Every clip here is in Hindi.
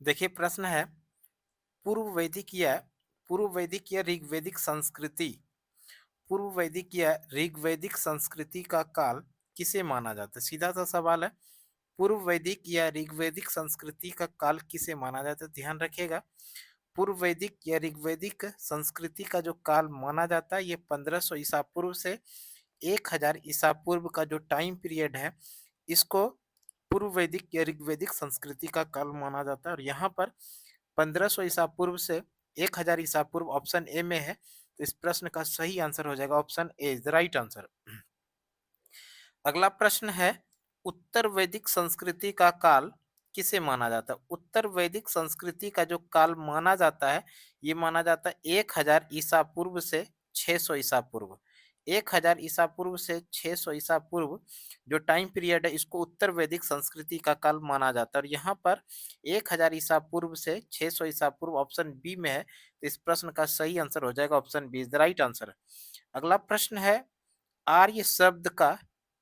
देखिए प्रश्न है पूर्व वैदिक या ऋग्वैदिक संस्कृति ऋग्वैदिक संस्कृति का काल किसे माना जाता है। सीधा सा सवाल है। पूर्व वैदिक या ऋग्वैदिक संस्कृति का काल किसे माना जाता है। ध्यान रखिएगा, पूर्व वैदिक या ऋग्वैदिक संस्कृति का जो काल माना जाता है ये 1500 ईसा पूर्व से 1000 ईसा पूर्व का जो टाइम पीरियड है इसको पूर्व वैदिक या ऋग्वैदिक संस्कृति का काल माना जाता है। और यहाँ पर 1500 ईसा पूर्व से 1000 ईसा पूर्व ऑप्शन ए में है, तो इस प्रश्न का सही आंसर हो जाएगा option A is the right answer. अगला प्रश्न है उत्तर वैदिक संस्कृति का काल किसे माना जाता है। उत्तर वैदिक संस्कृति का जो काल माना जाता है ये माना जाता है 1000 ईसा पूर्व से 600 ईसा पूर्व। 1000 ईसा पूर्व से 600 ईसा पूर्व जो टाइम पीरियड है इसको उत्तर वैदिक संस्कृति का काल माना जाता है। और यहाँ पर 1000 ईसा पूर्व से 600 ईसा पूर्व ऑप्शन बी में है, तो इस प्रश्न का सही आंसर हो जाएगा option B is the right answer. अगला प्रश्न है आर्य शब्द का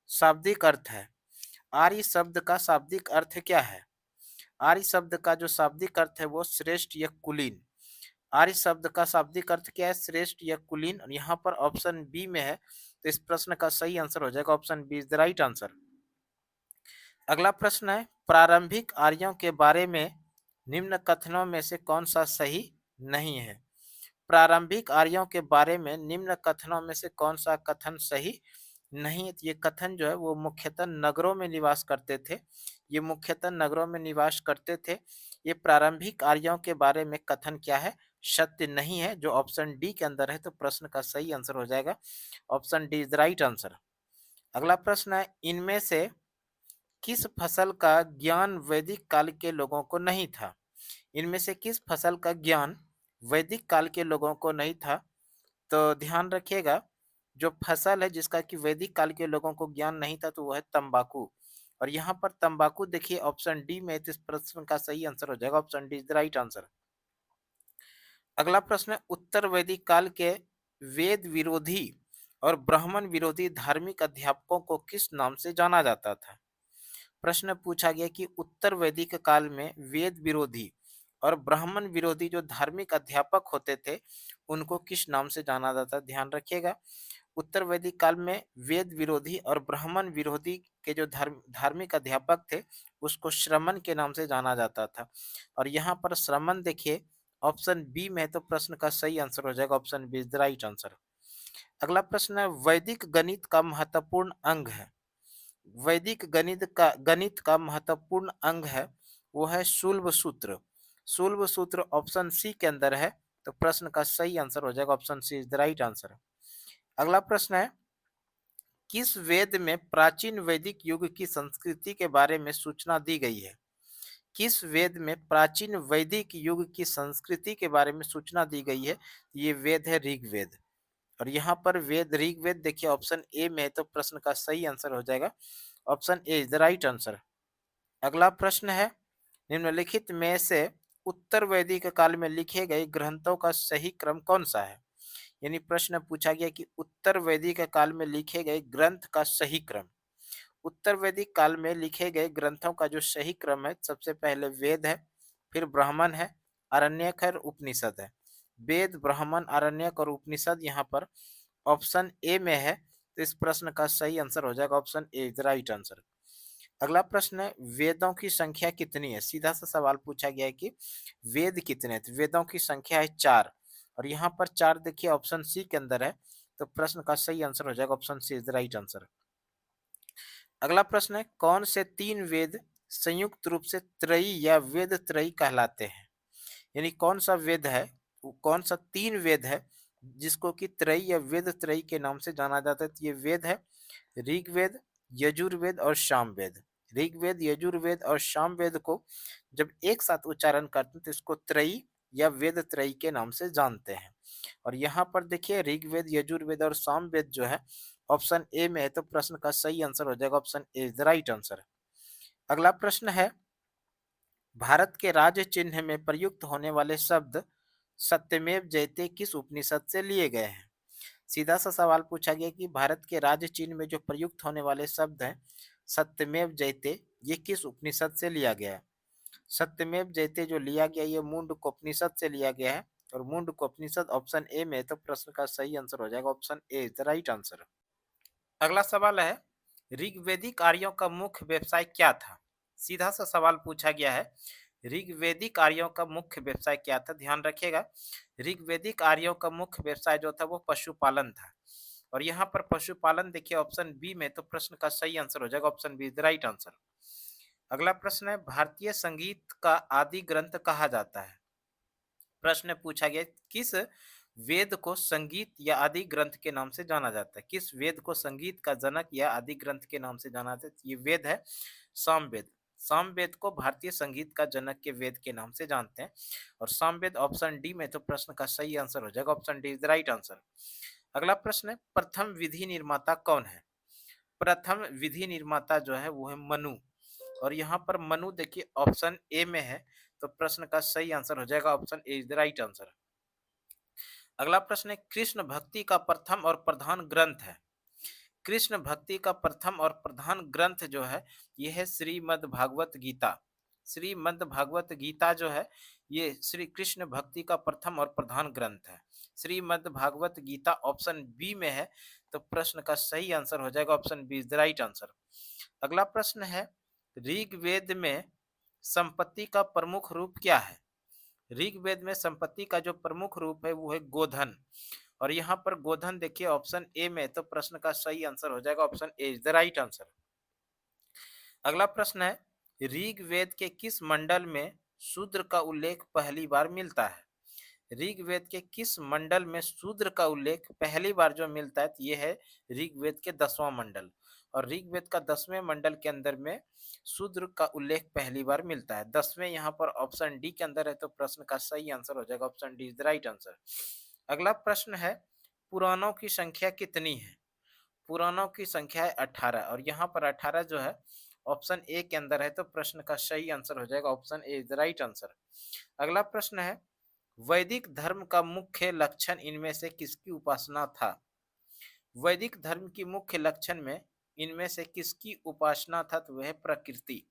शाब्दिक अर्थ है। आर्य शब्द का शाब्दिक अर्थ क्या है। आर्य शब्द का जो शाब्दिक अर्थ है वो श्रेष्ठ या कुलीन। आर्य शब्द का शाब्दिक अर्थ क्या है, श्रेष्ठ या कुलीन। और यहाँ पर ऑप्शन बी में है, तो इस प्रश्न का सही आंसर हो जाएगा option B is the right answer. अगला प्रश्न है प्रारंभिक आर्यों के बारे में निम्न कथनों में से कौन सा सही नहीं है। प्रारंभिक आर्यों के बारे में निम्न कथनों में से कौन सा कथन सही नहीं है। तो ये कथन जो है वो मुख्यतः नगरों में निवास करते थे। ये मुख्यतः नगरों में निवास करते थे। ये प्रारंभिक आर्यों के बारे में कथन क्या है, सत्य नहीं है, जो ऑप्शन डी के अंदर है। तो प्रश्न का सही आंसर हो जाएगा option D is the right answer. अगला प्रश्न है इनमें से किस फसल का ज्ञान वैदिक काल के लोगों को नहीं था। इनमें से किस फसल का ज्ञान वैदिक काल के लोगों को नहीं था। तो ध्यान रखिएगा, जो फसल है जिसका कि वैदिक काल के लोगों को ज्ञान नहीं था तो वो है तंबाकू। और यहाँ पर तंबाकू देखिए ऑप्शन डी में है, तो इस प्रश्न का सही आंसर हो जाएगा option D is the right answer. अगला प्रश्न है उत्तर वैदिक काल के वेद विरोधी और ब्राह्मण विरोधी धार्मिक अध्यापकों को किस नाम से जाना जाता था। प्रश्न पूछा गया कि उत्तर वैदिक काल में वेद विरोधी और ब्राह्मण विरोधी जो धार्मिक अध्यापक होते थे उनको किस नाम से जाना जाता। ध्यान रखिएगा, उत्तर वैदिक काल में वेद विरोधी और ब्राह्मण विरोधी के जो धार्मिक अध्यापक थे उसको श्रमण के नाम से जाना जाता था। और यहाँ पर श्रमण देखिए ऑप्शन बी में है, तो प्रश्न का सही आंसर हो जाएगा option B is the right answer. अगला प्रश्न है वैदिक गणित का महत्वपूर्ण अंग है। वैदिक गणित का महत्वपूर्ण अंग है वो है शूल्ब सूत्र। शूल्ब सूत्र ऑप्शन सी के अंदर है, तो प्रश्न का सही आंसर हो जाएगा option C is the right answer. अगला प्रश्न है किस वेद में प्राचीन वैदिक युग की संस्कृति के बारे में सूचना दी गई है। किस वेद में प्राचीन वैदिक युग की संस्कृति के बारे में सूचना दी गई है। ये वेद है ऋग्वेद। और यहाँ पर वेद ऋग्वेद देखिए ऑप्शन ए में है, तो प्रश्न का सही आंसर हो जाएगा option A is the right answer. अगला प्रश्न है निम्नलिखित में से उत्तर वैदिक काल में लिखे गए ग्रंथों का सही क्रम कौन सा है। यानी प्रश्न पूछा गया कि उत्तर वैदिक काल में लिखे गए ग्रंथ का सही क्रम। उत्तर वैदिक काल में लिखे गए ग्रंथों का जो सही क्रम है सबसे पहले वेद है, फिर ब्राह्मण है, आरण्यक है और उपनिषद है। वेद ब्राह्मण आरण्यक और उपनिषद यहाँ पर ऑप्शन ए में है, तो इस प्रश्न का सही आंसर हो जाएगा option A is the right answer. अगला प्रश्न है वेदों की संख्या कितनी है। सीधा सा सवाल पूछा गया है कि वेद कितने हैं। तो वेदों की संख्या है 4। और यहाँ पर 4 देखिए ऑप्शन सी के अंदर है, तो प्रश्न का सही आंसर हो जाएगा option C is the right answer. अगला प्रश्न है कौन से 3 वेद संयुक्त रूप से त्रयी या वेद त्रयी कहलाते हैं। यानी कौन सा वेद है, कौन सा 3 वेद है जिसको कि त्रयी या वेद त्रयी के नाम से जाना जाता है। तो ये वेद है ऋग्वेद, यजुर्वेद और सामवेद। ऋग्वेद, यजुर्वेद और सामवेद को जब एक साथ उच्चारण करते हैं तो इसको त्रयी या वेद त्रयी के नाम से जानते हैं। और यहाँ पर देखिए ऋग्वेद, यजुर्वेद और सामवेद जो है ऑप्शन ए में है, तो प्रश्न का सही आंसर हो जाएगा option A is the right answer. अगला प्रश्न है भारत के राज्य चिन्ह में प्रयुक्त होने वाले शब्द सत्यमेव जयते किस उपनिषद से लिए गए हैं। सीधा सा सवाल पूछा गया कि भारत के राज्य चिन्ह में जो प्रयुक्त होने वाले शब्द हैं सत्यमेव जयते ये किस उपनिषद से लिया गया है। सत्यमेव जयते जो लिया गया ये मुंडकोपनिषद से लिया गया है और मुंडकोपनिषद ऑप्शन ए में है, तो प्रश्न का सही आंसर हो जाएगा option A is the right answer. अगला सवाल है ऋग्वेदिक आर्यों का मुख्य व्यवसाय क्या था? सीधा सा सवाल पूछा गया है, ऋग्वेदिक आर्यों का मुख्य व्यवसाय क्या था? ध्यान रखिएगा, ऋग्वेदिक आर्यों का मुख्य व्यवसाय जो था वो पशुपालन था। और यहाँ पर पशुपालन देखिए ऑप्शन बी में, तो प्रश्न का सही आंसर हो जाएगा option be the right answer. अगला प्रश्न है भारतीय संगीत का आदि ग्रंथ कहा जाता है? प्रश्न पूछा गया किस वेद को संगीत या आदि ग्रंथ के नाम से जाना जाता है? किस वेद को संगीत का जनक या आदि ग्रंथ के नाम से जाना जाता है? ये वेद है सामवेद। सामवेद को भारतीय संगीत का जनक के वेद के नाम से जानते हैं और सामवेद ऑप्शन डी में, तो प्रश्न का सही आंसर हो जाएगा option D is the right answer. अगला प्रश्न है प्रथम विधि निर्माता कौन है? प्रथम विधि निर्माता जो है वो है मनु और यहाँ पर मनु देखिए ऑप्शन ए में है, तो प्रश्न का सही आंसर हो जाएगा option A is the right answer. अगला प्रश्न है कृष्ण भक्ति का प्रथम और प्रधान ग्रंथ है? कृष्ण भक्ति का प्रथम और प्रधान ग्रंथ जो है यह है श्रीमद् भागवत गीता। श्रीमद् भागवत गीता जो है ये श्री कृष्ण भक्ति का प्रथम और प्रधान ग्रंथ है। श्रीमद् भागवत गीता ऑप्शन बी में है, तो प्रश्न का सही आंसर हो जाएगा option B is the right answer. अगला प्रश्न है ऋग्वेद में संपत्ति का प्रमुख रूप क्या है? ऋग्वेद में संपत्ति का जो प्रमुख रूप है वो है गोधन और यहाँ पर गोधन देखिए ऑप्शन ए में, तो प्रश्न का सही आंसर हो जाएगा option A is the right answer. अगला प्रश्न है ऋग्वेद के किस मंडल में शूद्र का उल्लेख पहली बार मिलता है? ऋग्वेद के किस मंडल में शूद्र का उल्लेख पहली बार जो मिलता है, तो ये है ऋग्वेद के 10वां मंडल और ऋग्वेद का 10वें मंडल के अंदर में शूद्र का उल्लेख पहली बार मिलता है। 10वें यहाँ पर ऑप्शन डी के अंदर है, तो प्रश्न का सही आंसर हो जाएगा option D is the right answer. अगला प्रश्न है पुराणों की संख्या कितनी है? पुराणों की संख्या है 18 और यहाँ पर 18 जो है ऑप्शन ए के अंदर है, तो प्रश्न का सही आंसर हो जाएगा option A is the right answer. अगला प्रश्न है वैदिक धर्म का मुख्य लक्षण इनमें से किसकी उपासना था? वैदिक धर्म की मुख्य लक्षण में इनमें से किसकी उपासना था? तो वह है प्रकृति।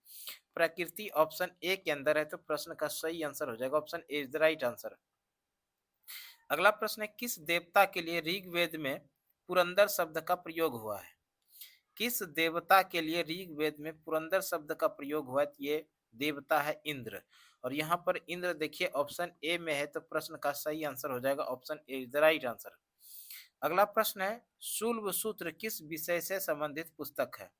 प्रकृति ऑप्शन ए के अंदर है, तो प्रश्न का सही आंसर हो जाएगा option A is the right answer. अगला प्रश्न है किस देवता के लिए ऋग्वेद में पुरंदर शब्द का प्रयोग हुआ है? किस देवता के लिए ऋग्वेद में पुरंदर शब्द का प्रयोग हुआ है? तो ये देवता है इंद्र और यहाँ पर इंद्र देखिए ऑप्शन ए में है, तो प्रश्न का सही आंसर हो जाएगा option A is the right answer. अगला प्रश्न है शुल्ब सूत्र किस विषय से संबंधित पुस्तक है?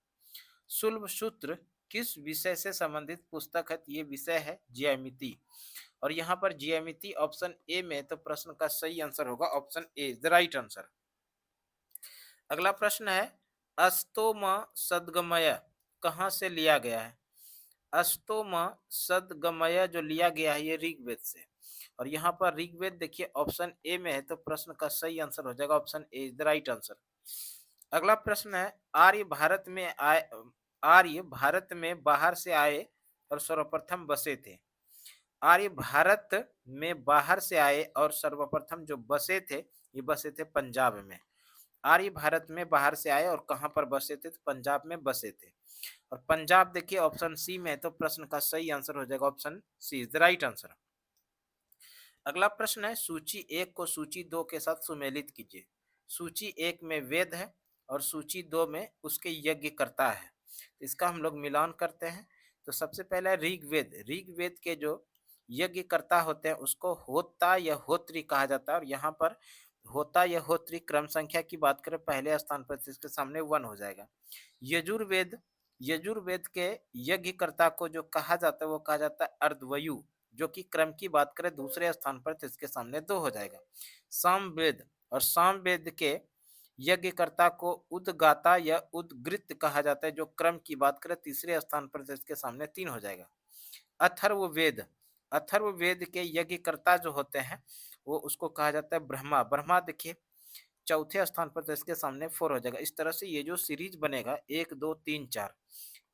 शुल्ब सूत्र किस विषय से संबंधित पुस्तक है? तो ये विषय है ज्यामिति और यहाँ पर ज्यामिति ऑप्शन ए में, तो प्रश्न का सही आंसर होगा option A is the right answer. अगला प्रश्न है अस्तोम सदगमय कहाँ से लिया गया है? अस्तोम सदगमय जो लिया गया है ये ऋग्वेद से और यहाँ पर ऋग्वेद देखिए ऑप्शन ए में है, तो प्रश्न का सही आंसर हो जाएगा option A is the right answer. अगला प्रश्न है आर्य भारत में बाहर से आए और सर्वप्रथम बसे थे। आर्य भारत में बाहर से आए और सर्वप्रथम जो बसे थे ये बसे थे पंजाब में। आर्य भारत में बाहर से आए और कहाँ पर बसे थे? तो पंजाब में बसे थे और पंजाब देखिए ऑप्शन सी में है, तो प्रश्न का सही आंसर हो जाएगा option C is the right answer. अगला प्रश्न है सूची 1 को सूची 2 के साथ सुमेलित कीजिए। सूची 1 में वेद है और सूची 2 में उसके यज्ञ करता है, तो इसका हम लोग मिलान करते हैं। तो सबसे पहले ऋग्वेद, ऋग्वेद के जो यज्ञ करता होते हैं उसको होता या होत्री कहा जाता है और यहाँ पर होता या होत्री क्रम संख्या की बात करें पहले स्थान पर, तो इसके सामने 1 हो जाएगा। यजुर्वेद, यजुर्वेद के यज्ञकर्ता को जो कहा जाता है वो कहा जाता है अर्धवयु, जो कि क्रम की बात करें दूसरे स्थान पर, तो इसके सामने 2 हो जाएगा। सामवेद और सामवेद के यज्ञकर्ता को उदगाता या उदगृत कहा जाता है, जो क्रम की बात करें तीसरे स्थान पर, तो इसके सामने 3 हो जाएगा। अथर्ववेद, अथर्ववेद के यज्ञकर्ता जो होते हैं वो उसको कहा जाता है ब्रह्मा। ब्रह्मा देखिए चौथे स्थान पर, तो इसके सामने 4 हो जाएगा। इस तरह से ये जो सीरीज बनेगा 1 2 3 4,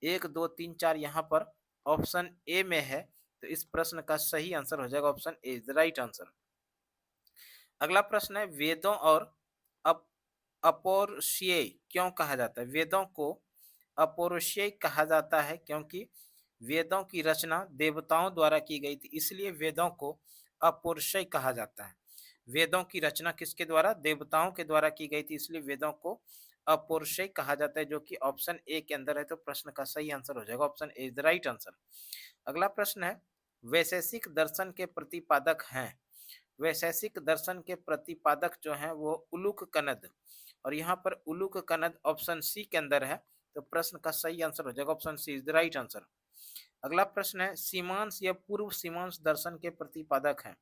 1 2 3 4 यहाँ पर ऑप्शन ए में है, तो इस प्रश्न का सही आंसर हो जाएगा option A is the right answer. अगला प्रश्न है वेदों और अप अपौरुषेय क्यों कहा जाता है? वेदों को अपौरुषेय कहा जाता है क्योंकि वेदों की रचना देवताओं द्वारा की गई थी, इसलिए वेदों को अपौरुषेय कहा जाता है। वेदों की रचना किसके द्वारा? देवताओं के द्वारा की गई थी, इसलिए वेदों को अपौरुषेय कहा जाता है, जो कि ऑप्शन ए के अंदर है। तो प्रश्न का सही आंसर हो जाएगा option A is the right answer. अगला प्रश्न है, वैशेषिक दर्शन के प्रतिपादक हैं। वैशेषिक दर्शन के प्रतिपादक जो हैं वो उलूक कनद, और यहाँ पर उलूक कनद ऑप्शन सी के अंदर है। तो प्रश्न का सही आंसर हो जाएगा option C is the right answer. अगला प्रश्न है, सीमांश या पूर्व सीमांश दर्शन के प्रतिपादक हैं।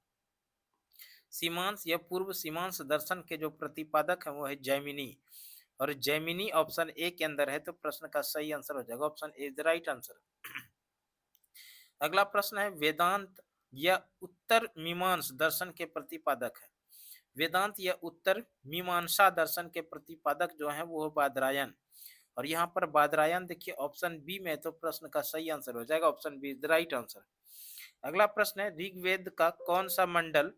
सीमांश या पूर्व सीमांश दर्शन के जो प्रतिपादक हैं वो है जैमिनी, और जैमिनी ऑप्शन ए के अंदर है। तो प्रश्न का सही आंसर हो जाएगा option A is the right answer. अगला प्रश्न है, वेदांत या उत्तर मीमांस दर्शन के प्रतिपादक है। वेदांत या उत्तर मीमांसा दर्शन के प्रतिपादक जो है वो बादरायन, और यहाँ पर बादरायन देखिए ऑप्शन बी में, तो प्रश्न का सही आंसर हो जाएगा option B is the right answer. अगला प्रश्न है, ऋग्वेद का कौन सा मंडल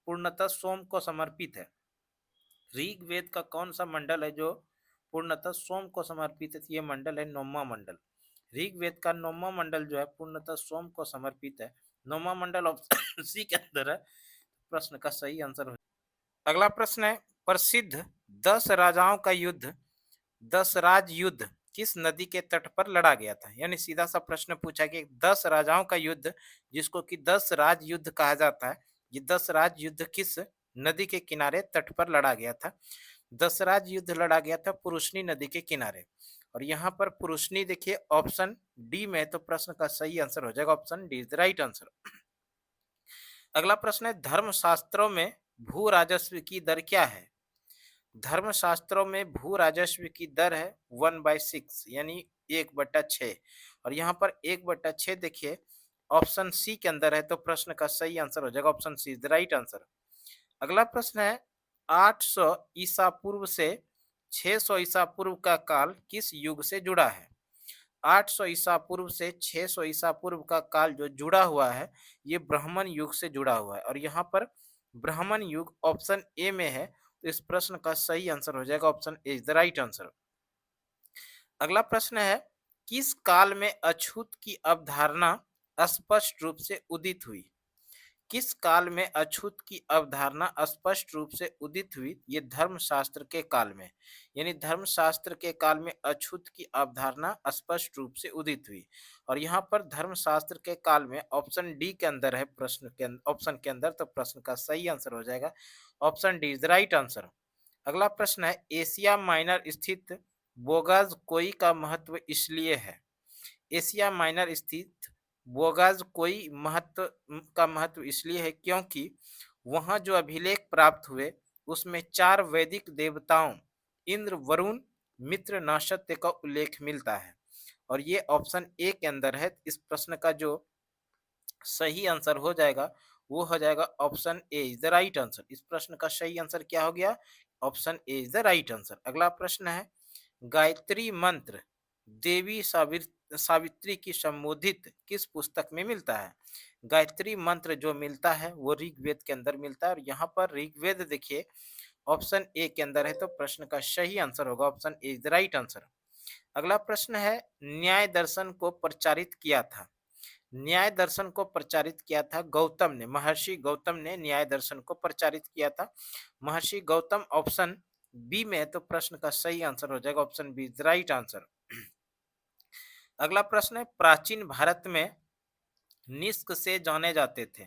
पूर्णतः सोम को समर्पित है। ऋग्वेद का कौन सा मंडल है जो पूर्णतः सोम को समर्पित है? ये मंडल है नौमा मंडल। ऋग्वेद का नौमा मंडल जो है पूर्णतः सोम को समर्पित है। नौमा मंडल ऑप्शन सी के अंदर है। प्रश्न का सही आंसर हो। अगला प्रश्न है, प्रसिद्ध 10 राजाओं का युद्ध, 10 राज युद्ध किस नदी के तट पर लड़ा गया था? यानी सीधा सा प्रश्न पूछा कि 10 राजाओं का युद्ध, जिसको कि 10 राज युद्ध कहा जाता है, ये 10 राज युद्ध किस नदी के किनारे तट पर लड़ा गया था? 10 राज युद्ध लड़ा गया था पुरुषनी नदी के किनारे, और यहाँ पर पुरुषनी देखिए ऑप्शन डी में, तो प्रश्न का सही आंसर हो जाएगा option D is the right answer. अगला प्रश्न है, धर्मशास्त्रों में भू राजस्व की दर क्या है? धर्मशास्त्रों में भू राजस्व की दर है 1/6, यानी 1/6, और यहाँ पर 1/6 देखिए ऑप्शन सी के अंदर है। तो प्रश्न का सही आंसर हो जाएगा option C is the right answer. अगला प्रश्न है, 800 ईसा पूर्व से 600 ईसा पूर्व का काल किस युग से जुड़ा है? 800 ईसा पूर्व से 600 ईसा पूर्व का काल जो जुड़ा हुआ है, ये ब्राह्मण युग से जुड़ा हुआ है, और यहाँ पर ब्राह्मण युग ऑप्शन ए में है। तो इस प्रश्न का सही आंसर हो जाएगा option A is the right answer. अगला प्रश्न है, किस काल में अछूत की अवधारणा स्पष्ट रूप से उदित हुई? किस काल में अछूत की अवधारणा स्पष्ट रूप से उदित हुई? ये धर्मशास्त्र के काल में, यानी धर्मशास्त्र के काल में अछूत की अवधारणा स्पष्ट रूप से उदित हुई, और यहाँ पर धर्मशास्त्र के काल में ऑप्शन डी के अंदर है। प्रश्न के ऑप्शन के अंदर, तो प्रश्न का सही आंसर हो जाएगा option D is the right answer. अगला प्रश्न है, एशिया माइनर स्थित बोगाज कोई का महत्व इसलिए है। एशिया माइनर स्थित बोगाज कोई महत्व इसलिए है क्योंकि वहां जो अभिलेख प्राप्त हुए उसमें 4 वैदिक देवताओं इंद्र, वरुण, मित्र, नाशत्य का उल्लेख मिलता है, और ये ऑप्शन ए के अंदर है। इस प्रश्न का जो सही आंसर हो जाएगा वो हो जाएगा option A is the right answer. इस प्रश्न का सही आंसर क्या हो गया? Option A is the right answer. अगला प्रश्न है, गायत्री मंत्र देवी सावित्री की संबोधित किस पुस्तक में मिलता है? गायत्री मंत्र जो मिलता है वो ऋग्वेद के अंदर मिलता है, और यहाँ पर ऋग्वेद देखिए ऑप्शन ए के अंदर है। तो प्रश्न का सही आंसर होगा option A is the right answer. अगला प्रश्न है, न्याय दर्शन को प्रचारित किया था। न्याय दर्शन को प्रचारित किया था गौतम ने, महर्षि गौतम ने न्याय दर्शन को प्रचारित किया था। महर्षि गौतम ऑप्शन बी में है। तो प्रश्न का सही आंसर हो जाएगा option B is right answer. अगला प्रश्न है, प्राचीन भारत में निष्क से जाने जाते थे।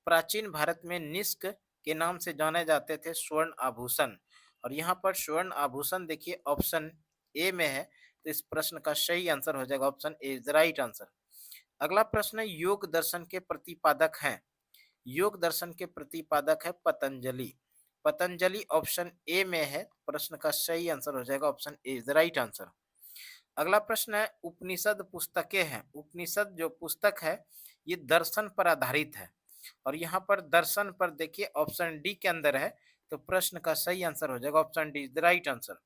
प्राचीन भारत में निष्क के नाम से जाने जाते थे स्वर्ण आभूषण, और यहाँ पर स्वर्ण आभूषण देखिए ऑप्शन ए में है। तो इस प्रश्न का सही आंसर हो जाएगा option A is the right answer. अगला प्रश्न है, योग दर्शन के प्रतिपादक हैं। योग दर्शन के प्रतिपादक है पतंजलि। पतंजलि ऑप्शन ए में है। प्रश्न का सही आंसर हो जाएगा option A is the right answer. अगला प्रश्न है, उपनिषद पुस्तकें हैं। उपनिषद जो पुस्तक है ये दर्शन पर आधारित है, और यहाँ पर दर्शन पर देखिए ऑप्शन डी के अंदर है। तो प्रश्न का सही आंसर हो जाएगा option D is the right answer.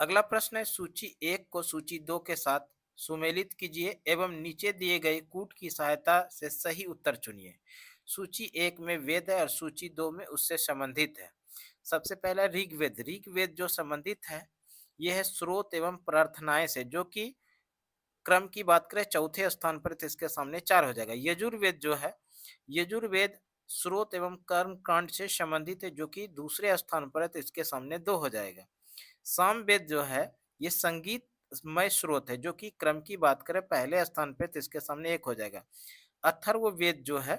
अगला प्रश्न है, सूची 1 को सूची 2 के साथ सुमेलित कीजिए एवं नीचे दिए गए कूट की सहायता से सही उत्तर चुनिए। सूची 1 में वेद है और सूची 2 में उससे संबंधित है। सबसे पहला ऋग्वेद। ऋग्वेद जो संबंधित है यह है स्रोत एवं प्रार्थनाएं से, जो कि क्रम की बात करें चौथे स्थान पर तो इसके सामने 4 हो जाएगा। यजुर्वेद जो है, यजुर्वेद स्रोत एवं कर्म कांड से संबंधित है जो कि दूसरे स्थान पर है तो इसके सामने 2 हो जाएगा। सामवेद जो है ये संगीतमय स्रोत है जो कि क्रम की बात करें पहले स्थान पे तो इसके सामने 1 हो जाएगा। अथर्ववेद जो है,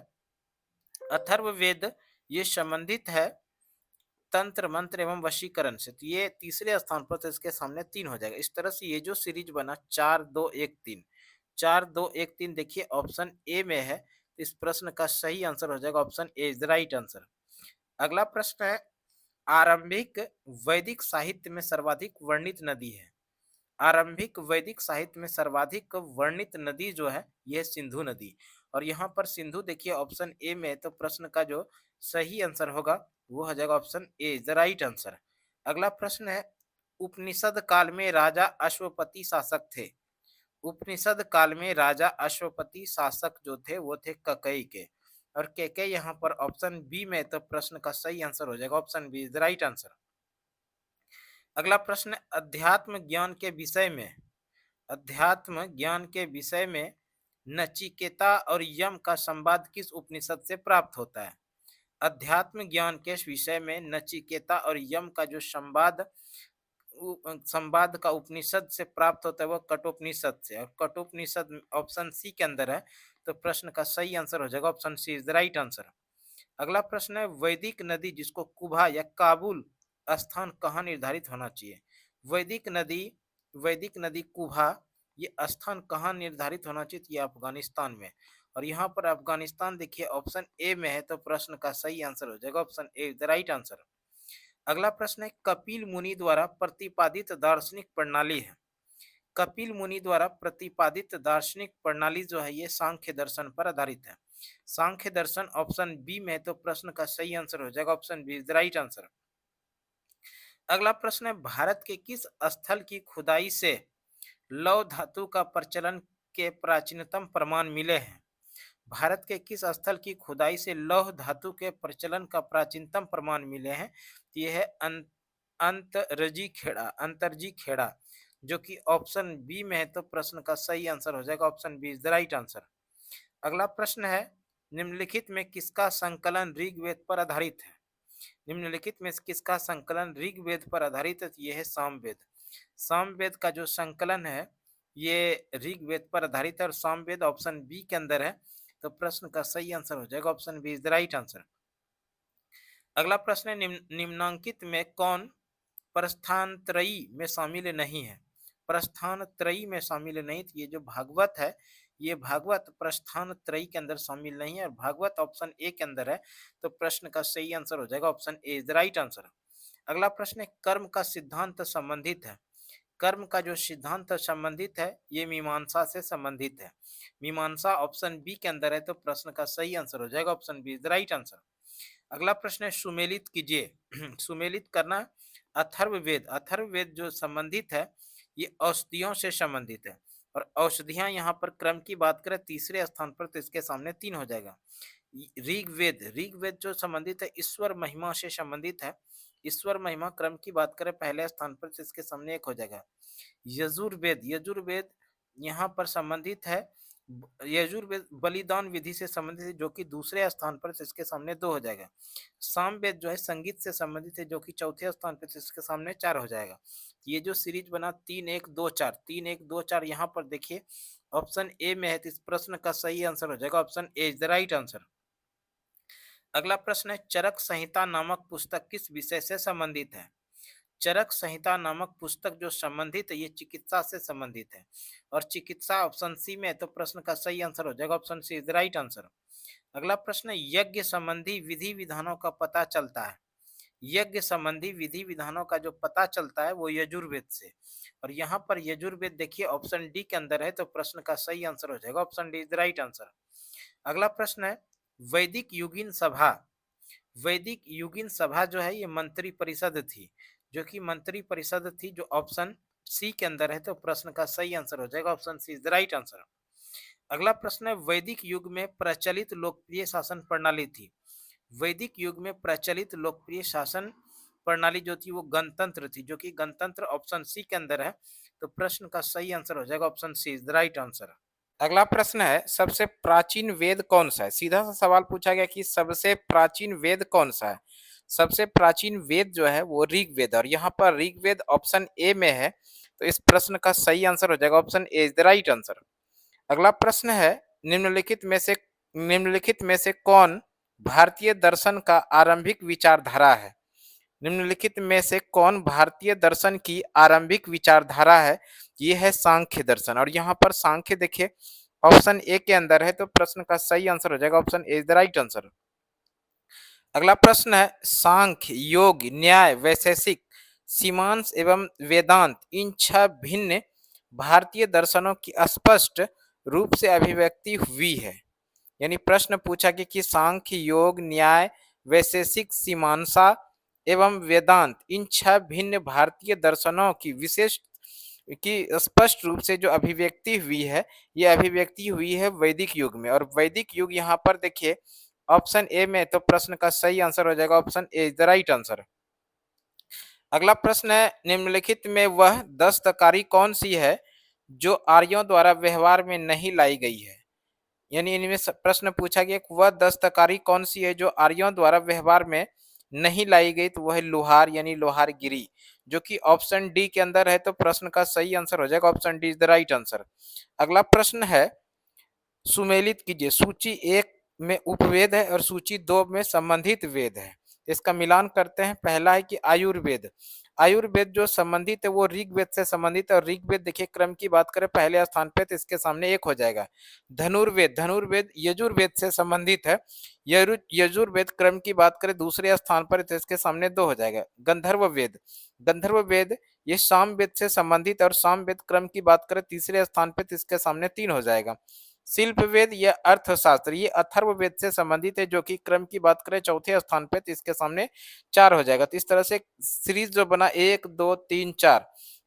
अथर्ववेद ये संबंधित है तंत्र मंत्र एवं वशीकरण से, तो ये तीसरे स्थान पर तो इसके सामने 3 हो जाएगा। इस तरह से ये जो सीरीज बना 4 2 1 3, 4 2 1 3 देखिए ऑप्शन ए में है, तो इस प्रश्न का सही आंसर हो जाएगा option A is the right answer. अगला प्रश्न है, आरंभिक वैदिक साहित्य में सर्वाधिक वर्णित नदी है। आरंभिक वैदिक साहित्य में सर्वाधिक वर्णित नदी जो है यह सिंधु नदी, और यहाँ पर सिंधु देखिए ऑप्शन ए में है, तो प्रश्न का जो सही आंसर होगा वो हो जाएगा option A the right answer. अगला प्रश्न है, उपनिषद काल में राजा अश्वपति शासक थे। उपनिषद काल में राजा अश्वपति शासक जो थे वो थे ककई के, और केकई यहाँ पर ऑप्शन बी में है, तो प्रश्न का सही आंसर हो जाएगा option B is the right answer. अगला प्रश्न है, अध्यात्म ज्ञान के विषय में, अध्यात्म ज्ञान के विषय में नचिकेता और यम का संवाद किस उपनिषद से प्राप्त होता है। अध्यात्म ज्ञान के विषय में नचिकेता और यम का जो संवाद संवाद का उपनिषद से प्राप्त होता है वो कठोपनिषद से, और कठोपनिषद ऑप्शन सी के अंदर है, तो प्रश्न का सही आंसर हो जाएगा option C is the right answer. अगला प्रश्न है, वैदिक नदी जिसको कुबा या काबुल स्थान कहाँ निर्धारित होना चाहिए। वैदिक नदी, वैदिक नदी कुबा ये स्थान कहाँ निर्धारित होना चाहिए, ये अफगानिस्तान में, और यहाँ पर अफगानिस्तान देखिए ऑप्शन ए में है, तो प्रश्न का सही आंसर हो जाएगा option A the right answer. अगला प्रश्न है, कपिल मुनि द्वारा प्रतिपादित दार्शनिक प्रणाली है। कपिल मुनि द्वारा प्रतिपादित दार्शनिक प्रणाली जो है ये सांख्य दर्शन पर आधारित है। सांख्य दर्शन ऑप्शन बी में है, तो प्रश्न का सही आंसर हो जाएगा option B is the right answer. अगला प्रश्न है, भारत के किस स्थल की खुदाई से लौह धातु का प्रचलन के प्राचीनतम प्रमाण मिले हैं। भारत के किस स्थल की खुदाई से लौह धातु के प्रचलन का प्राचीनतम प्रमाण मिले हैं, तो यह है अंतरजी खेड़ा, अंतरजी खेड़ा, जो कि ऑप्शन बी में है, तो प्रश्न का सही आंसर हो जाएगा option B is the right answer. अगला प्रश्न है, निम्नलिखित में किसका संकलन ऋग्वेद पर आधारित है। निम्नलिखित में किसका संकलन ऋग्वेद पर आधारित है, यह है सामवेद। सामवेद का जो संकलन है ये ऋग्वेद पर आधारित है, और सामवेद ऑप्शन बी के अंदर है, तो प्रश्न का सही आंसर हो जाएगा option B is the right answer. अगला प्रश्न है, निम्नांकित में कौन प्रस्थानत्रयी में शामिल नहीं है। प्रस्थानत्रयी में शामिल नहीं, तो ये जो भागवत है ये भागवत प्रस्थानत्रयी के अंदर शामिल नहीं है, और भागवत ऑप्शन ए के अंदर है, तो प्रश्न का सही आंसर हो जाएगा option A is the right answer. अगला प्रश्न है, कर्म का सिद्धांत संबंधित है। कर्म का जो सिद्धांत संबंधित है ये मीमांसा से संबंधित है। मीमांसा ऑप्शन बी के अंदर है, तो प्रश्न का सही आंसर हो जाएगा option B is the right answer. अगला प्रश्न है, सुमेलित कीजिए। सुमेलित करना, अथर्ववेद, अथर्ववेद जो संबंधित है ये औषधियों से संबंधित है, और औषधियां यहाँ पर क्रम की बात करें तीसरे स्थान पर, तो इसके सामने 3 हो जाएगा। ऋग्वेद, ऋग्वेद जो संबंधित है ईश्वर महिमा से संबंधित है, ईश्वर महिमा क्रम की बात करें पहले स्थान पर, तो इसके सामने 1 हो जाएगा। यजुर्वेद, यजुर्वेद यहाँ पर संबंधित है, यजुर्वेद बलिदान विधि से संबंधित है जो कि दूसरे स्थान पर, तो इसके सामने 2 हो जाएगा। सामवेद जो है संगीत से संबंधित है जो कि चौथे स्थान पर, तो इसके सामने 4 हो जाएगा। ये जो सीरीज बना 3 1 2 4, 3 1 2 4, यहाँ पर देखिए ऑप्शन ए में है, तो इस प्रश्न का सही आंसर हो जाएगा option A is the right answer. अगला प्रश्न है, चरक संहिता नामक पुस्तक किस विषय से संबंधित है। चरक संहिता नामक पुस्तक जो संबंधित है ये चिकित्सा से संबंधित है, और चिकित्सा ऑप्शन सी में है, तो प्रश्न का सही आंसर हो जाएगा option C is the right answer. अगला प्रश्न है, यज्ञ संबंधी विधि विधानों का पता चलता है। यज्ञ संबंधी विधि विधानों का जो पता चलता है वो यजुर्वेद से, और यहाँ पर यजुर्वेद देखिए ऑप्शन डी के अंदर है, तो प्रश्न का सही आंसर हो जाएगा option D is the right answer. अगला प्रश्न है, वैदिक युगीन सभा, वैदिक युगीन सभा जो है ये मंत्री परिषद थी, जो कि मंत्री परिषद थी जो ऑप्शन सी के अंदर है, तो प्रश्न का सही आंसर हो जाएगा option C is the right answer. अगला प्रश्न है, वैदिक युग में प्रचलित लोकप्रिय शासन प्रणाली थी। वैदिक युग में प्रचलित लोकप्रिय शासन प्रणाली जो थी वो गणतंत्र थी, जो कि गणतंत्र ऑप्शन सी के अंदर है, तो प्रश्न का सही आंसर हो जाएगा option C is the right answer. अगला प्रश्न है सबसे प्राचीन वेद कौन सा है। सीधा सा सवाल पूछा गया कि सबसे प्राचीन वेद कौन सा है। सबसे प्राचीन वेद जो है वो ऋग्वेद, और यहाँ पर ऋग्वेद ऑप्शन ए में है, तो इस प्रश्न का सही आंसर हो जाएगा option A is the right answer. अगला प्रश्न है निम्नलिखित में से कौन भारतीय दर्शन का आरंभिक विचारधारा है। निम्नलिखित में से कौन भारतीय दर्शन की आरंभिक विचारधारा है। ये है सांख्य दर्शन, और यहाँ पर सांख्य देखिए ऑप्शन ए के अंदर है, तो प्रश्न का सही आंसर हो जाएगा option A is the right answer. अगला प्रश्न है सांख्य, योग, न्याय, वैशेषिक, सीमांश एवं वेदांत इन छह भिन्न भारतीय दर्शनों की स्पष्ट रूप से अभिव्यक्ति हुई है। यानी प्रश्न पूछा कि सांख्य, योग, न्याय, वैशेषिक, सीमांसा एवं वेदांत इन छह भिन्न भारतीय दर्शनों की विशेष की स्पष्ट रूप से जो अभिव्यक्ति हुई है, ये अभिव्यक्ति हुई है वैदिक युग में। और वैदिक युग यहाँ पर देखिए ऑप्शन ए में, तो प्रश्न का सही आंसर हो जाएगा option A is the right answer. अगला प्रश्न है निम्नलिखित में वह 10 तकारी कौन सी है जो आर्यों द्वारा व्यवहार में नहीं लाई गई है। यानी इनमें प्रश्न पूछा गया कि वह 10 तकारी कौन सी है जो आर्यों द्वारा व्यवहार में नहीं लाई गई, तो वह है लोहार यानी लोहारगिरी, जो कि ऑप्शन डी के अंदर है, तो प्रश्न का सही आंसर हो जाएगा option D is the right answer. अगला प्रश्न है सुमेलित कीजिए, सूची एक में उपवेद है और सूची दो में संबंधित वेद है, इसका मिलान करते हैं। पहला है कि आयुर्वेद, आयुर्वेद जो संबंधित है वो ऋग्वेद से संबंधित है, और ऋग्वेद देखिए क्रम की बात करें पहले स्थान पे, तो इसके सामने एक हो जाएगा। धनुर्वेद, धनुर्वेद यजुर्वेद से संबंधित है, यजुर्वेद क्रम की बात करें दूसरे स्थान पर, तो इसके सामने दो हो जाएगा। गंधर्व वेद, गंधर्व वेद ये सामवेद से संबंधित, और सामवेद क्रम की बात करें तीसरे स्थान पे, तो इसके सामने तीन हो जाएगा। शिल्प वेद या अर्थशास्त्र ये अथर्व वेद से संबंधित है, जो कि क्रम की बात करें चौथे स्थान पे, तो इसके सामने चार हो जाएगा। तो इस तरह से सीरीज जो बना 1 2 3 4,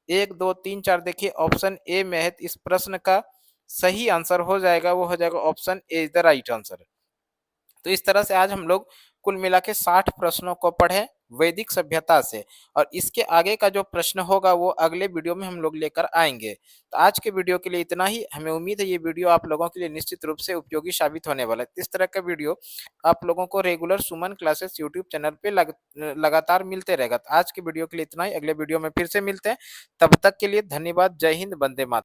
1 2 3 4 देखिए ऑप्शन ए में है, तो इस प्रश्न का सही आंसर हो जाएगा, वो हो जाएगा option A is the right answer. तो इस तरह से आज हम लोग कुल मिला के 60 प्रश्नों को पढ़े वैदिक सभ्यता से, और इसके आगे का जो प्रश्न होगा वो अगले वीडियो में हम लोग लेकर आएंगे। तो आज के वीडियो के लिए इतना ही। हमें उम्मीद है ये वीडियो आप लोगों के लिए निश्चित रूप से उपयोगी साबित होने वाला है। इस तरह का वीडियो आप लोगों को रेगुलर सुमन क्लासेस यूट्यूब चैनल पे लगातार मिलते रहेगा। तो आज के वीडियो के लिए इतना ही, अगले वीडियो में फिर से मिलते हैं, तब तक के लिए धन्यवाद। जय हिंद, वंदे मातरम।